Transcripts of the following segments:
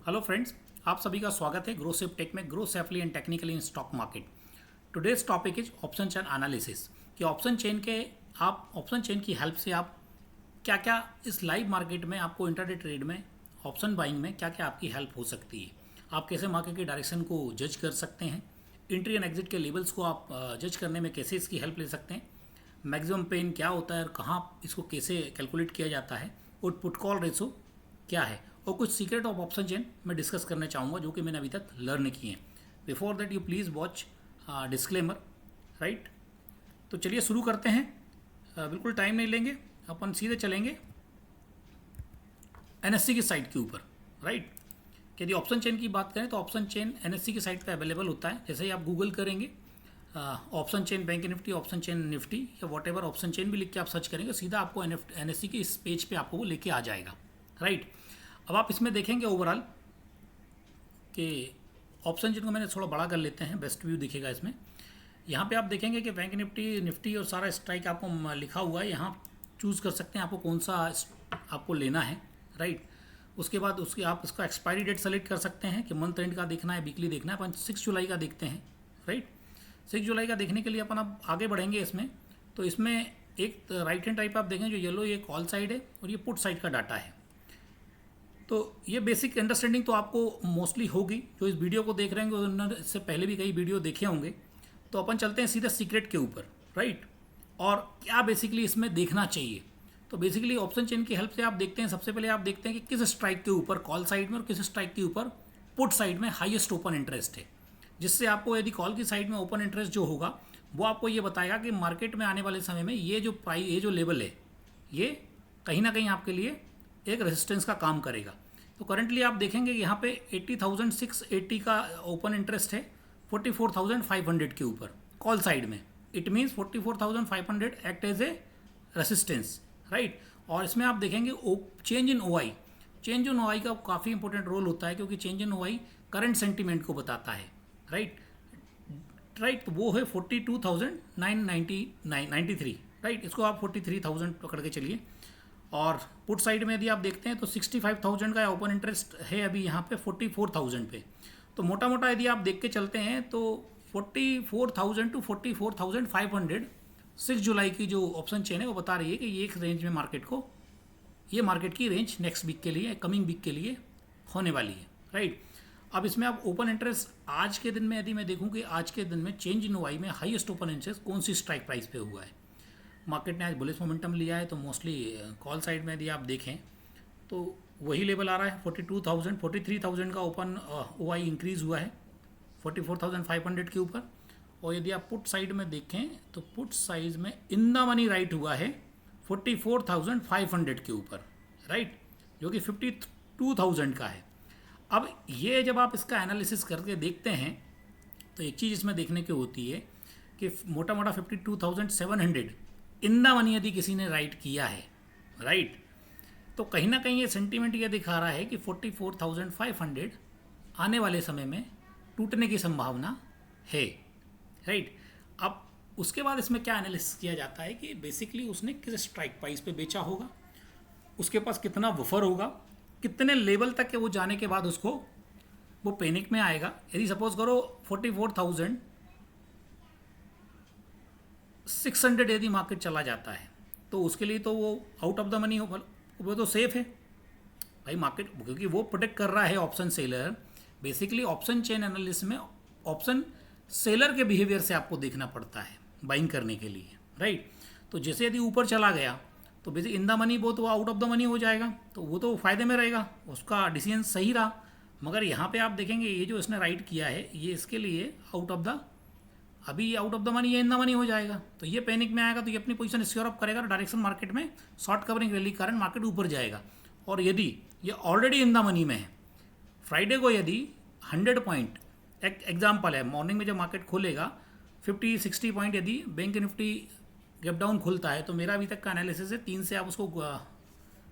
Hello friends, आप सभी का स्वागत है ग्रो सेफ टेक में, grow safely and technically in stock market. Today's topic is option chain analysis कि ऑप्शन चेन की हेल्प से आप क्या क्या इस लाइव मार्केट में आपको इंटरडे ट्रेड में ऑप्शन बाइंग में क्या क्या आपकी हेल्प हो सकती है। आप कैसे मार्केट की डायरेक्शन को जज कर सकते हैं, एंट्री एंड एग्जिट के लेवल्स को आप जज करने में कैसे इसकी हेल्प ले सकते हैं, मैक्सिमम पेन क्या होता है और कहाँ इसको कैसे कैलकुलेट किया जाता है, और पुट कॉल रेशो क्या है, और कुछ सीक्रेट ऑफ ऑप्शन चेन मैं डिस्कस करना चाहूँगा जो कि मैंने अभी तक लर्न किए हैं। Before that you please watch disclaimer, right. तो चलिए शुरू करते हैं। बिल्कुल टाइम नहीं लेंगे, अपन सीधे चलेंगे एनएससी की साइट के ऊपर, राइट। यदि ऑप्शन चेन की बात करें तो ऑप्शन चेन एनएससी की साइट पे अवेलेबल होता है। जैसे ही आप गूगल करेंगे option chain bank Nifty, option chain Nifty या वॉट एवर ऑप्शन चेन भी लिख के आप सर्च करेंगे, सीधा आपको एनएससी के इस पेज पे आपको वो लेके आ जाएगा, राइट। अब आप इसमें देखेंगे ओवरऑल कि ऑप्शन चेन को मैंने थोड़ा बड़ा कर लेते हैं, बेस्ट व्यू दिखेगा इसमें। यहाँ पे आप देखेंगे कि बैंक निफ्टी और सारा स्ट्राइक आपको लिखा हुआ है। यहाँ चूज़ कर सकते हैं आपको कौन सा आपको लेना है, राइट। उसके बाद उसकी आप इसका एक्सपायरी डेट सेलेक्ट कर सकते हैं कि मंथ एंड का देखना है, वीकली देखना है। अपन 6 जुलाई का देखते हैं, राइट। 6 जुलाई का देखने के लिए अपन अब आगे बढ़ेंगे इसमें। तो इसमें एक राइट हैंड टाइप आप देखें जो येलो, ये कॉल साइड है और ये पुट साइड का डाटा है। तो ये बेसिक अंडरस्टैंडिंग तो आपको मोस्टली होगी। जो इस वीडियो को देख रहे हैं उन्होंने इससे पहले भी कई वीडियो देखे होंगे। तो अपन चलते हैं सीधे सीक्रेट के ऊपर, राइट। और क्या बेसिकली इसमें देखना चाहिए। तो बेसिकली ऑप्शन चेन की हेल्प से आप देखते हैं, सबसे पहले आप देखते हैं कि किस स्ट्राइक के ऊपर कॉल साइड में और किस स्ट्राइक के ऊपर पुट साइड में हाईएस्ट ओपन इंटरेस्ट है। जिससे आपको यदि कॉल की साइड में ओपन इंटरेस्ट जो होगा वो आपको ये बताएगा कि मार्केट में आने वाले समय में ये जो लेवल है ये कहीं ना कहीं आपके लिए एक रेजिस्टेंस का काम करेगा। तो करंटली आप देखेंगे कि यहाँ पे 80,680 का ओपन इंटरेस्ट है 44,500 के ऊपर कॉल साइड में। It means 44,500 act as a resistance, right. और इसमें आप देखेंगे चेंज इन ओआई का काफ़ी इंपॉर्टेंट रोल होता है, क्योंकि change in OI current sentiment को बताता है, राइट। तो वो है 42,993, राइट। इसको आप 43,000 पकड़ के चलिए। और पुट साइड में यदि आप देखते हैं तो 65,000 का ओपन इंटरेस्ट है अभी यहाँ पे 44,000 पे। तो मोटा मोटा यदि आप देख के चलते हैं तो 44,000 टू 44,500 6 जुलाई की जो ऑप्शन चेन है वो बता रही है कि ये एक रेंज में ये मार्केट की रेंज नेक्स्ट वीक के लिए, कमिंग वीक के लिए होने वाली है, राइट। अब इसमें आप ओपन इंटरेस्ट आज के दिन में यदि मैं देखूँ कि आज के दिन में चेंज इन वाई में हाईएस्ट ओपन इंटरेस्ट कौन सी स्ट्राइक प्राइस पे हुआ है। मार्केट ने आज बुलिश मोमेंटम लिया है, तो मोस्टली कॉल साइड में यदि आप देखें तो वही लेवल आ रहा है 43,000 का ओपन ओआई इंक्रीज़ हुआ है 44,500 के ऊपर। और यदि आप पुट साइड में देखें तो पुट साइज में इन द मनी राइट हुआ है 44,500 के ऊपर, राइट, जो कि 52,000 का है। अब ये जब आप इसका एनालिसिस करके देखते हैं तो एक चीज़ इसमें देखने की होती है कि मोटा मोटा 52,700 इन द मनी यदि किसी ने राइट किया है, राइट, तो कहीं ना कहीं ये सेंटीमेंट ये दिखा रहा है कि 44,500 आने वाले समय में टूटने की संभावना है, राइट। अब उसके बाद इसमें क्या एनालिसिस किया जाता है कि बेसिकली उसने किस स्ट्राइक प्राइस पे बेचा होगा, उसके पास कितना बफर होगा, कितने लेवल तक के वो जाने के बाद उसको वो पैनिक में आएगा। यदि सपोज करो 44,600 यदि मार्केट चला जाता है तो उसके लिए तो वो आउट ऑफ द मनी हो, वो तो सेफ है भाई मार्केट, क्योंकि वो प्रोटेक्ट कर रहा है option seller. Basically option chain analysis में ऑप्शन सेलर के बिहेवियर से आपको देखना पड़ता है बाइंग करने के लिए, राइट। तो जैसे यदि ऊपर चला गया तो बेसिक इन द मनी वो तो आउट ऑफ द मनी हो जाएगा, तो वो तो फायदे में रहेगा, उसका डिसीजन सही रहा। मगर यहाँ पे आप देखेंगे ये जो इसने राइट किया है ये इसके लिए आउट ऑफ द मनी, ये इन द मनी हो जाएगा। तो ये पैनिक में आएगा तो ये अपनी पोजीशन स्क्योर अप करेगा और डायरेक्शन मार्केट में शॉर्ट कवरिंग रैली के कारण मार्केट ऊपर जाएगा। और यदि ये ऑलरेडी इन द मनी में है, फ्राइडे को यदि 100 पॉइंट, एक एग्जाम्पल है, मॉर्निंग में जब मार्केट खोलेगा 50-60 पॉइंट यदि बैंक निफ्टी गैप डाउन खुलता है, तो मेरा अभी तक का एनालिसिस है 3 से आप उसको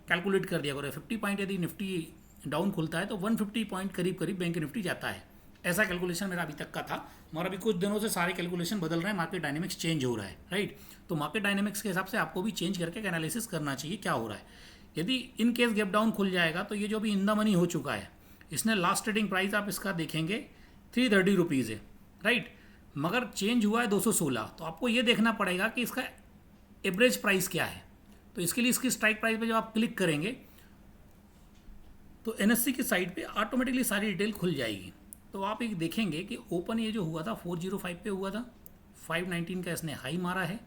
कैलकुलेट कर दिया करो। 50 पॉइंट यदि निफ्टी डाउन खुलता है तो 150 पॉइंट करीब बैंक निफ्टी जाता है। ऐसा कैलकुलेशन मेरा अभी तक का था, मगर अभी कुछ दिनों से सारे कैलकुलेशन बदल रहे हैं, मार्केट डायनेमिक्स चेंज हो रहा है, राइट। तो मार्केट डायनेमिक्स के हिसाब से आपको भी चेंज करके एनालिसिस करना चाहिए क्या हो रहा है। यदि इन केस गैप डाउन खुल जाएगा तो ये जो भी इन द मनी हो चुका है इसने लास्ट ट्रेडिंग प्राइस आप इसका देखेंगे 330 रुपीज़ है, राइट, मगर चेंज हुआ है 216। तो आपको ये देखना पड़ेगा कि इसका एवरेज प्राइस क्या है। तो इसके लिए इसकी स्ट्राइक प्राइस पे जब आप क्लिक करेंगे तो एनएससी की साइट पे ऑटोमेटिकली सारी डिटेल खुल जाएगी। तो आप एक देखेंगे कि ओपन ये जो हुआ था 405 पे हुआ था, 519 का इसने हाई मारा है,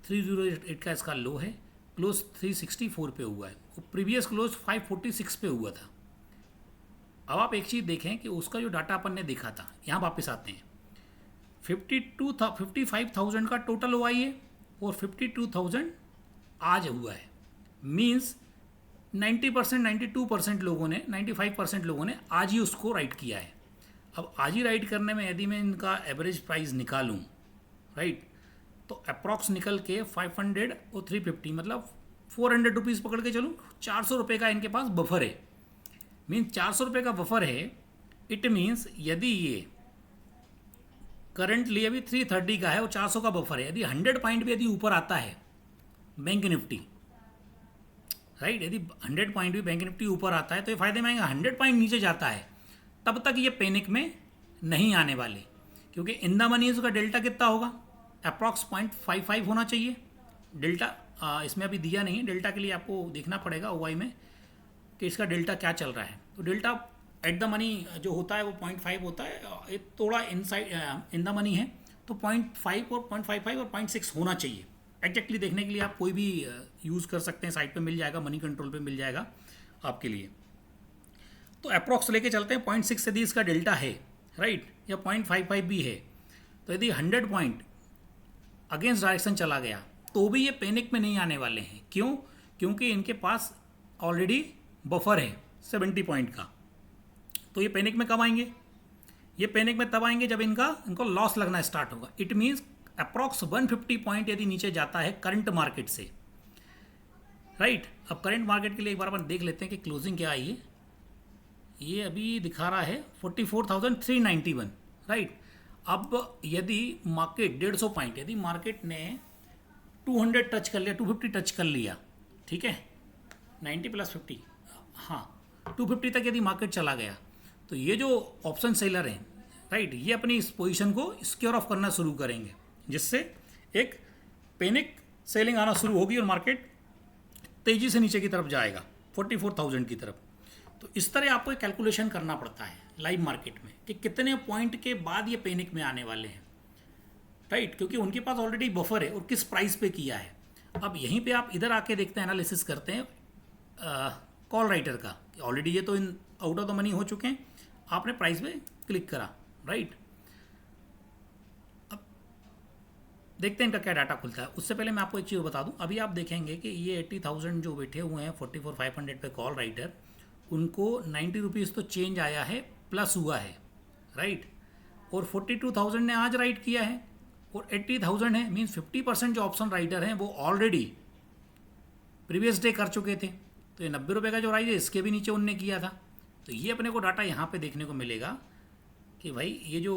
308 का इसका लो है, क्लोज 364 पे हुआ है, प्रीवियस क्लोज 546 पे हुआ था। अब आप एक चीज़ देखें कि उसका जो डाटा अपन ने देखा था, यहाँ वापस आते हैं, 55,000 का टोटल हुआ है और 52,000 आज हुआ है। मीन्स 90%, 92% लोगों ने, 95% लोगों ने आज ही उसको राइट किया है। अब आज ही राइट करने में यदि मैं इनका एवरेज प्राइस निकालूं, राइट, तो अप्रॉक्स निकल के 500 और 350 मतलब 400 रुपीज़ पकड़ के चलूँ, 400 रुपये का इनके पास बफर है। मीन्स 400 रुपये का बफर है। इट मीन्स यदि ये करंटली अभी 330 का है और 400 का बफर है, यदि 100 पॉइंट भी यदि ऊपर आता है बैंक निफ्टी, राइट, यदि 100 पॉइंट भी बैंक निफ्टी ऊपर आता है तो ये फायदे में आएगा। 100 पॉइंट नीचे जाता है तब तक ये पैनिक में नहीं आने वाले, क्योंकि इन द मनी उसका डेल्टा कितना होगा, अप्रॉक्स 0.55 होना चाहिए डेल्टा। इसमें अभी दिया नहीं है, डेल्टा के लिए आपको देखना पड़ेगा ओवाई में कि इसका डेल्टा क्या चल रहा है। तो डेल्टा एट द मनी जो होता है वो 0.5 होता है, ये थोड़ा इनसाइड इन द मनी है, तो 0.5 और 0.55 और 0.6 होना चाहिए। एग्जैक्टली देखने के लिए आप कोई भी यूज़ कर सकते हैं, साइट पे मिल जाएगा, मनी कंट्रोल पे मिल जाएगा आपके लिए। तो अप्रॉक्स लेके चलते हैं, 0.6 यदि इसका डेल्टा है, राइट, या 0.55 भी है, तो यदि 100 पॉइंट अगेंस्ट डायरेक्शन चला गया तो भी ये पैनिक में नहीं आने वाले हैं। क्यों? क्योंकि इनके पास ऑलरेडी बफर है 70 पॉइंट का। तो ये पैनिक में कब आएंगे? ये पैनिक में तब आएंगे जब इनको लॉस लगना स्टार्ट होगा। इट मीन्स अप्रॉक्स 150 पॉइंट यदि नीचे जाता है करंट मार्केट से, राइट। अब करंट मार्केट के लिए एक बार अपन देख लेते हैं कि क्लोजिंग क्या आई है। ये अभी दिखा रहा है 44,391, राइट। अब यदि मार्केट 150 पॉइंट, यदि मार्केट ने 200 टच कर लिया, 250 टच कर लिया, ठीक है, 90 प्लस 50, हाँ 250 तक यदि मार्केट चला गया तो ये जो ऑप्शन सेलर हैं, राइट, ये अपनी इस पोजीशन को सिक्योर ऑफ करना शुरू करेंगे, जिससे एक पैनिक सेलिंग आना शुरू होगी और मार्केट तेज़ी से नीचे की तरफ जाएगा 44,000 की तरफ। तो इस तरह आपको एक कैलकुलेशन करना पड़ता है लाइव मार्केट में कि कितने पॉइंट के बाद ये पैनिक में आने वाले हैं, राइट, क्योंकि उनके पास ऑलरेडी बफर है और किस प्राइस पे किया है। अब यहीं पे आप इधर आके देखते हैं, एनालिसिस करते हैं कॉल राइटर का, ऑलरेडी ये तो in out of the money हो चुके हैं, आपने प्राइस पे क्लिक करा, राइट। अब देखते हैं इनका क्या डाटा खुलता है। उससे पहले मैं आपको एक चीज़ बता दूं, अभी आप देखेंगे कि ये 80,000 जो बैठे हुए हैं 44,500 पे कॉल राइटर, उनको 90 रुपीज़ तो चेंज आया है, प्लस हुआ है, राइट, और 42,000 ने आज राइट किया है और 80,000 है। मीन्स 50% जो ऑप्शन राइटर हैं वो ऑलरेडी प्रीवियस डे कर चुके थे। तो ये 90 रुपये का जो राइज है इसके भी नीचे उनने किया था। तो ये अपने को डाटा यहाँ पे देखने को मिलेगा कि भाई ये जो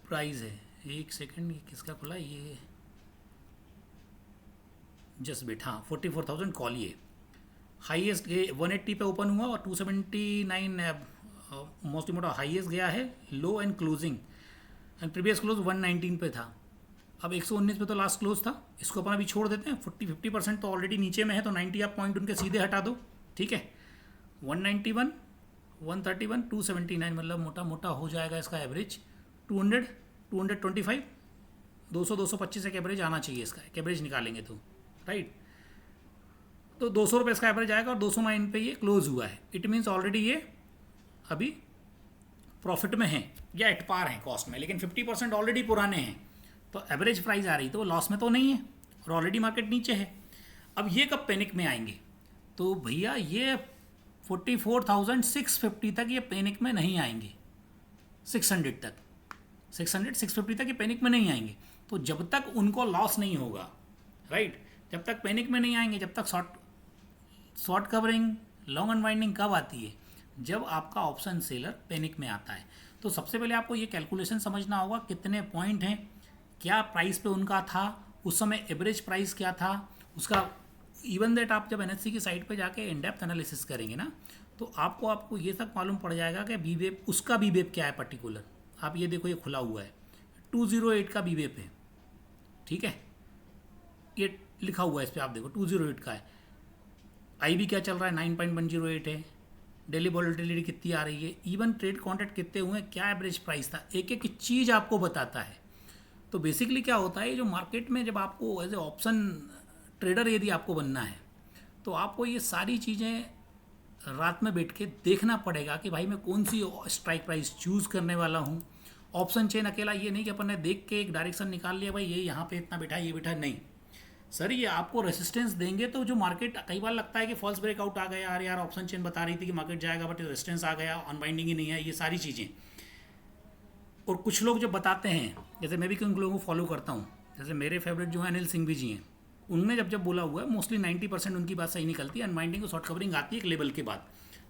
प्राइस है, एक सेकंड, ये किसका खुला, ये जस्ट बेट, हाँ 44,000 कॉल, ये हाईएस्ट 180 पे ओपन हुआ और 279 मोस्टली मोटा हाईएस्ट गया है, low and closing, and previous close 119 पे था। अब 119 पे तो लास्ट क्लोज था, इसको अपन अभी छोड़ देते हैं। 50% तो ऑलरेडी नीचे में है, तो 90 आप पॉइंट उनके सीधे हटा दो, ठीक है। 191, 131, 279 मतलब मोटा मोटा हो जाएगा इसका एवरेज 200, 225, 200, 225 एक एवरेज आना चाहिए इसका, एक एवरेज निकालेंगे तो, राइट। तो 200 रुपये इसका एवरेज आएगा और 209 पे ये क्लोज हुआ है। इट मीन्स ऑलरेडी ये अभी प्रॉफिट में है या एट पार है कॉस्ट में, लेकिन 50% ऑलरेडी पुराने हैं, तो एवरेज प्राइस आ रही तो वो लॉस में तो नहीं है और ऑलरेडी मार्केट नीचे है। अब ये कब पैनिक में आएंगे? तो भैया ये 44,650 तक ये पैनिक में नहीं आएंगे, 600 तक, 600, 650 तक ये पैनिक में नहीं आएंगे। तो जब तक उनको लॉस नहीं होगा, राइट, जब तक पैनिक में नहीं आएंगे, जब तक शॉर्ट कवरिंग, लॉन्ग अनवाइंडिंग कब आती है? जब आपका ऑप्शन सेलर पैनिक में आता है। तो सबसे पहले आपको ये कैलकुलेशन समझना होगा, कितने पॉइंट हैं, क्या प्राइस पे उनका था, उस समय एवरेज प्राइस क्या था उसका। इवन दैट आप जब एनएससी की साइट पे जाके इन डेप्थ एनालिसिस करेंगे ना, तो आपको ये तक मालूम पड़ जाएगा कि बी वेप उसका बी वेप क्या है पर्टिकुलर। आप ये देखो, ये खुला हुआ है, 208 का बी वेप है, ठीक है, ये लिखा हुआ है इस पर, आप देखो 208 का है। आई भी क्या चल रहा है, 9.108 है। डेली वॉलेटिलिटी कितनी आ रही है, इवन ट्रेड कॉन्ट्रैक्ट कितने हुए, क्या एवरेज प्राइस था, एक एक चीज़ आपको बताता है। तो बेसिकली क्या होता है, जो मार्केट में जब आपको एज ए ऑप्शन ट्रेडर यदि आपको बनना है तो आपको ये सारी चीज़ें रात में बैठ के देखना पड़ेगा कि भाई मैं कौन सी स्ट्राइक प्राइस चूज़ करने वाला हूँ। ऑप्शन चेन अकेला ये नहीं कि अपन ने देख के एक डायरेक्शन निकाल लिया, भाई ये यहाँ पे इतना बैठा है, ये बैठा है, नहीं सर, ये आपको रेसिस्टेंस देंगे। तो जो मार्केट कई बार लगता है कि फॉल्स ब्रेकआउट आ गया, यार ऑप्शन चेन बता रही थी कि मार्केट जाएगा बट रेसिस्टेंस आ गया, अनबाइंडिंग ही नहीं है, ये सारी चीज़ें। और कुछ लोग जो बताते हैं, जैसे मैं भी कुछ लोगों को फॉलो करता हूँ, जैसे मेरे फेवरेट जो है अनिल सिंह भी जी हैं, उनने जब बोला हुआ है मोस्टली 90% उनकी बात सही निकलती है। अनबाइंडिंग और शॉर्ट कवरिंग आती है एक लेवल के बाद,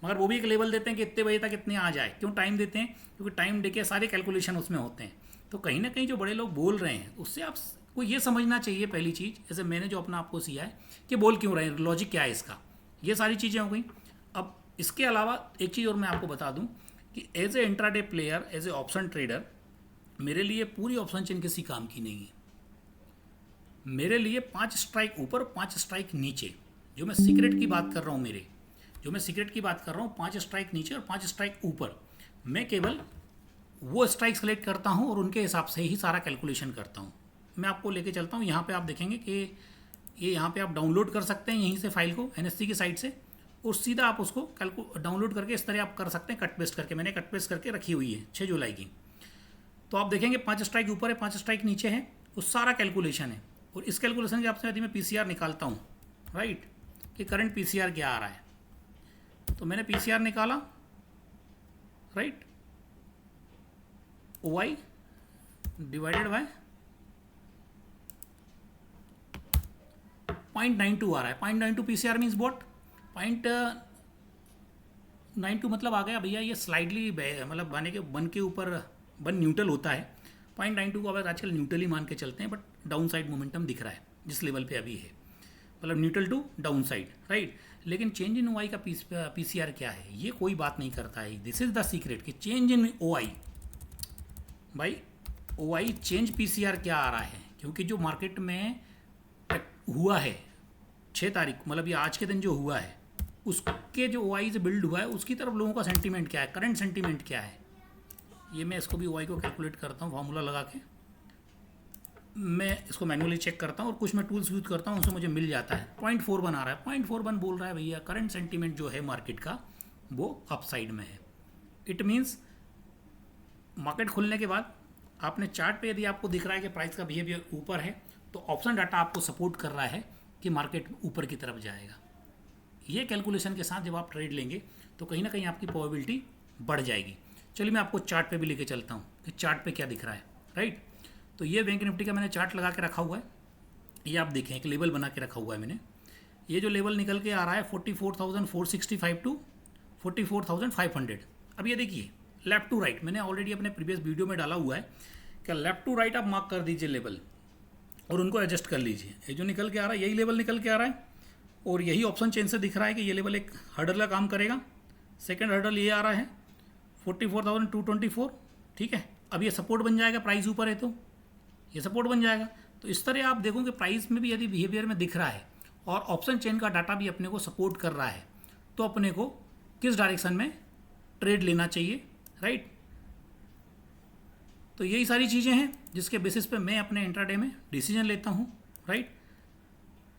मगर वो भी एक लेवल देते हैं कि इतने बजे तक इतने आ जाए। क्यों टाइम देते हैं, क्योंकि टाइम देके सारे कैलकुलेशन उसमें होते हैं। तो कहीं ना कहीं जो बड़े लोग बोल रहे हैं उससे आपको ये समझना चाहिए पहली चीज़, जैसे मैंने जो अपना आपको सिया है कि बोल क्यों रहे हैं, लॉजिक क्या है इसका, ये सारी चीज़ें हो गई। अब इसके अलावा एक चीज़ और मैं आपको बता दूं कि as a intraday player, as a option trader, मेरे लिए पूरी ऑप्शन चेन किसी काम की नहीं है। मेरे लिए 5 स्ट्राइक ऊपर, 5 स्ट्राइक नीचे, जो मैं सीक्रेट की बात कर रहा हूँ, जो मैं सीक्रेट की बात कर रहा हूँ, 5 स्ट्राइक नीचे और 5 स्ट्राइक ऊपर, मैं केवल वो स्ट्राइक सेलेक्ट करता हूँ और उनके हिसाब से ही सारा कैलकुलेशन करता हूँ। मैं आपको लेके चलता हूँ, यहाँ पे आप देखेंगे कि ये यहाँ पे आप डाउनलोड कर सकते हैं यहीं से फाइल को एनएससी की साइट से, और सीधा आप उसको डाउनलोड करके इस तरह आप कर सकते हैं, कट पेस्ट करके। मैंने कट पेस्ट करके रखी हुई है 6 जुलाई की। तो आप देखेंगे 5 स्ट्राइक ऊपर है, 5 स्ट्राइक नीचे है, वो सारा कैलकुलेशन है। और इस कैलकुलेशन के आपसे यदि मैं पीसीआर निकालता हूँ, राइट, कि करंट पीसीआर क्या आ रहा है, तो मैंने पीसीआर निकाला, राइट, OI डिवाइडेड बाय 0.92 आ रहा है। 0.92 पीसीआर मीन्स वॉट, 0.92 मतलब आ गया भैया ये स्लाइडली मतलब बन के ऊपर बन न्यूट्रल होता है। 0.92 को अब आजकल न्यूट्रल ही मान के चलते हैं, बट डाउन साइड मोमेंटम दिख रहा है जिस लेवल पे अभी है, मतलब neutral to down side, right. लेकिन चेंज इन OI का पीसीआर क्या है, ये कोई बात नहीं करता है। दिस इज द सीक्रेट कि चेंज इन OI, भाई OI चेंज पीसीआर क्या आ रहा है, क्योंकि जो मार्केट में हुआ है 6 तारीख, मतलब ये आज के दिन जो हुआ है, उसके जो OI से बिल्ड हुआ है उसकी तरफ लोगों का सेंटीमेंट क्या है, करंट सेंटीमेंट क्या है। ये मैं इसको भी OI को कैलकुलेट करता हूँ फार्मूला लगा के, मैं इसको मैनुअली चेक करता हूँ और कुछ मैं टूल्स यूज करता हूँ, उससे मुझे मिल जाता है। 0.41 आ रहा है, 0.41 बोल रहा है भैया करंट सेंटीमेंट जो है मार्केट का वो अप साइड में है। इट मीन्स मार्केट खुलने के बाद आपने चार्ट पे यदि आपको दिख रहा है कि प्राइस का बिहेवियर ऊपर है, तो ऑप्शन डाटा आपको सपोर्ट कर रहा है कि मार्केट ऊपर की तरफ जाएगा। ये कैलकुलेशन के साथ जब आप ट्रेड लेंगे तो कहीं ना कहीं आपकी प्रोबेबिलिटी बढ़ जाएगी। चलिए मैं आपको चार्ट पे भी लेके चलता हूँ कि चार्ट पे क्या दिख रहा है, राइट। तो ये बैंक निफ्टी का मैंने चार्ट लगा के रखा हुआ है, ये आप देखें एक लेवल बना के रखा हुआ है मैंने। ये जो लेवल निकल के आ रहा है 44,465 टू 44,500। अब ये देखिए लेफ्ट टू राइट, मैंने ऑलरेडी अपने प्रीवियस वीडियो में डाला हुआ है कि लेफ्ट टू राइट आप मार्क कर दीजिए लेवल और उनको एडजस्ट कर लीजिए। ये जो निकल के आ रहा है यही लेवल निकल के आ रहा है, और यही ऑप्शन चेन से दिख रहा है कि ये लेवल एक हर्डल का काम करेगा। सेकेंड हर्डल ये आ रहा है 44,224, ठीक है। अब ये सपोर्ट बन जाएगा, प्राइस ऊपर है तो ये सपोर्ट बन जाएगा। तो इस तरह आप देखोगे प्राइस में भी यदि बिहेवियर में दिख रहा है और ऑप्शन चेन का डाटा भी अपने को सपोर्ट कर रहा है, तो अपने को किस डायरेक्शन में ट्रेड लेना चाहिए, राइट। तो यही सारी चीज़ें हैं जिसके बेसिस पे मैं अपने इंट्राडे में डिसीजन लेता हूँ, राइट।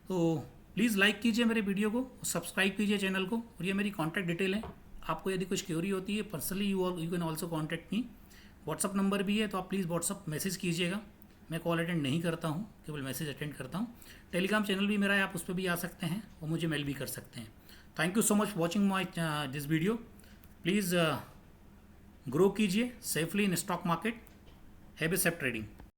तो प्लीज़ लाइक कीजिए मेरे वीडियो को, सब्सक्राइब कीजिए चैनल को, और ये मेरी कॉन्टैक्ट डिटेल है। आपको यदि कुछ क्वेरी होती है personally you can also contact me. WhatsApp number भी है, तो आप प्लीज़ व्हाट्सअप मैसेज कीजिएगा। मैं कॉल अटेंड नहीं करता हूँ, केवल मैसेज अटेंड करता हूँ। टेलीग्राम चैनल भी मेरा है, आप उस पर भी आ सकते हैं और मुझे मेल भी कर सकते हैं। Thank you so much watching my this video. Please grow कीजिए safely in stock market. Have a safe trading.